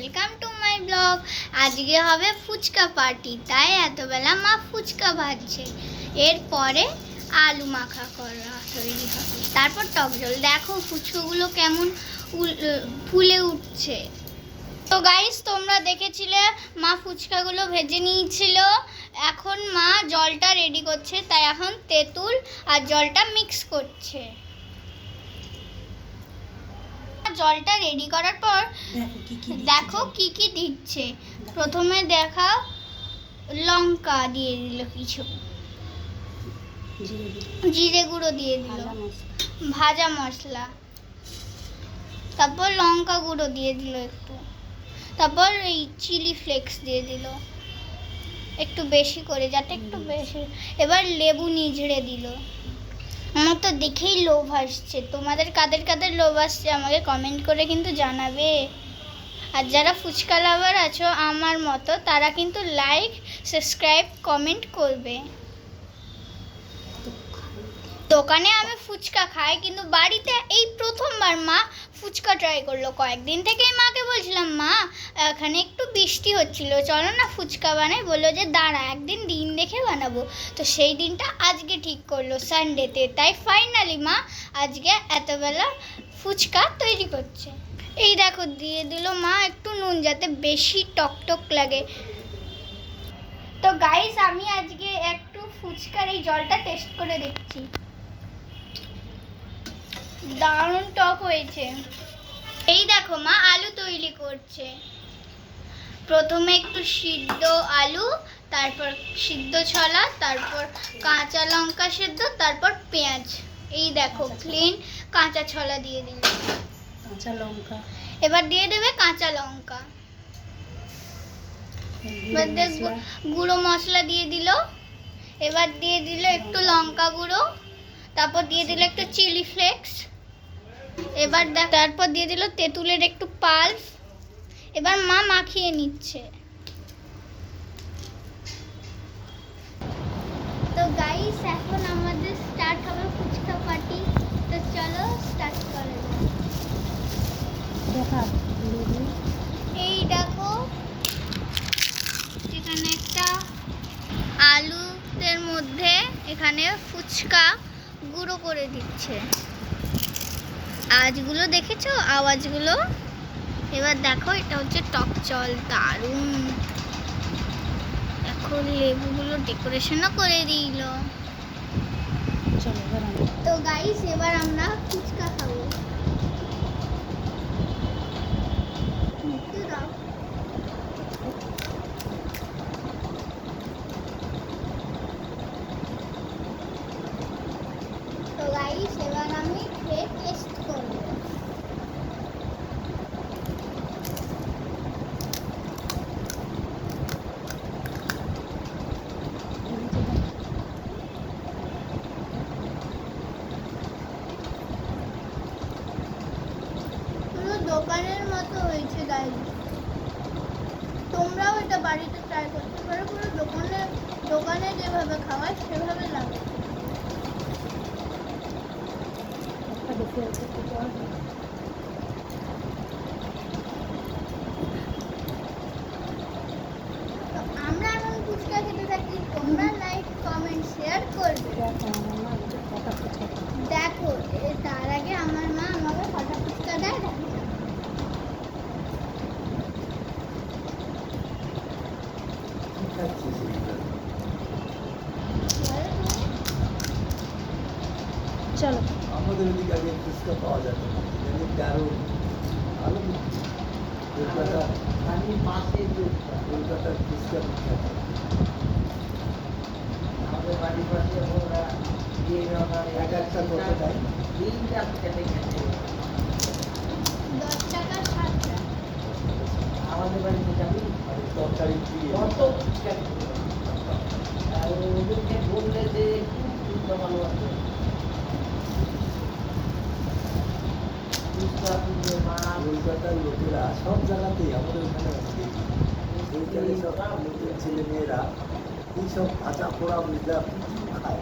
Welcome to my blog. আজকে হবে fuchka party, তাই এতবেলা মা ফুচকা ভাজছে। এরপরে আলু মাখা করা তৈরি হবে, তারপর টক জল। দেখো ফুচকাগুলো কেমন ফুলে উঠছে। তো গাইস, তোমরা দেখেছিলে মা ফুচকাগুলো ভেজে নিয়েছিল। এখন মা জলটা রেডি করছে, তাই এখন তেঁতুল আর জলটা মিক্স করছে। জলটা রেডি করার পর দেখো কি কি দিচ্ছে। প্রথমে দেখা লঙ্কা দিয়ে দিল, কিছু জিরে গুঁড়ো দিয়ে দিল, ভাজা মশলা, তারপর লঙ্কা গুঁড়ো দিয়ে দিল একটু, তারপর এই চিলি ফ্লেক্স দিয়ে দিল একটু বেশি করে, যাতে একটু বেশি। এবার লেবু নিঝড়ে দিল। আমার তো দেখেই লোভ আসছে। তোমাদের কাদের কাদের লোভ আসছে আমাকে কমেন্ট করে কিন্তু জানাবে। আর যারা ফুচকা লাভার আছো আমার মতো, তারা কিন্তু লাইক, সাবস্ক্রাইব, কমেন্ট করবে। দোকানে আমি ফুচকা খাই, কিন্তু বাড়িতে এই প্রথমবার মা ফুচকা ট্রাই করলো। কয়েকদিন থেকেই মাকে বলছিলাম, মা এখানে একটু বৃষ্টি হচ্ছিল, চলো না ফুচকা বানাই। বললো যে দাঁড়া, একদিন দিন দেখে বানাবো। তো সেই দিনটা আজকে ঠিক করলো, সানডেতে। তাই ফাইনালি মা আজকে এতবেলা ফুচকা তৈরি করছে। এই দেখো দিয়ে দিল মা একটু নুন, যাতে বেশি টক লাগে। তো গাইস, আমি আজকে একটু ফুচকার এই জলটা টেস্ট করে দেখছি। দারুণ টক হয়েছে। এই দেখো মা আলু তৈরি করছে। প্রথমে একটু সিদ্ধ আলু, তারপর সিদ্ধ ছোলা, তারপর কাঁচা লঙ্কা সিদ্ধ, তারপর পেঁয়াজ। এই দেখো ক্লিন কাঁচা ছোলা দিয়ে দিল, কাঁচা লঙ্কা। এবার দিয়ে দেবে কাঁচা লঙ্কা। এবার দেখবো গুঁড়ো মশলা দিয়ে দিল। এবার দিয়ে দিল একটু লঙ্কা গুঁড়ো, তারপর দিয়ে দিল একটু চিলি ফ্লেক্স। এবার তারপর দিয়ে দিল তেঁতুলের একটু পাল্প। এবার মা মাখিয়ে নিচ্ছে। তো গাইস, এখন আমাদের স্টার্ট হবে ফুচকা পার্টি। তো চলো স্টার্ট করা যাক। এই দেখো এখানে একটা আলুদের মধ্যে এখানে ফুচকা গুঁড়ো করে দিচ্ছে। আওয়াজগুলো দেখেছো, আওয়াজগুলো? এবার দেখো এটা হচ্ছে টক জল, দারুণ। এখন লেবুগুলো ডেকোরেশনও করে দিল। তো গাইস, এবার আমরা ফুচকা খাবো। তো গাইস, এবার আমি খেয়ে টেস্ট করবো। দোকানের মতো হয়েছে গাইস। তোমরাও এটা বাড়িতে ট্রাই করতে পারো। পুরো দোকানে যেভাবে খাওয়ায় সেভাবে লাগে। আমরা এখন ফুচকা খেতে থাকি, তোমরা লাইক, কমেন্ট, শেয়ার করবে। দেখো তার আগে আমার মা আমাকে কটা ফুচকা দেয়। চলো, আমাদের ওদিকে আগে ফুচকা পাওয়া যেত না, দারুণ ভালো। কলকাতার ফুচকা বিখ্যাত। আমাদের বাড়ির পাশে ওরা এক একটা কত দেয়? 10 টাকা 7 টাকা। আমাদের বাড়িতে যাবি তরকারি কত ফুচকা আর ওদেরকে বললে যে ফুচকা ভালো আছে। কলকাতার লোকেরা সব জায়গাতেই আমাদের ওখানে আছে। ওইখানে সব নতুন ছেলে মেয়েরা এইসব ভাজা পোড়া বুঝলা খায়।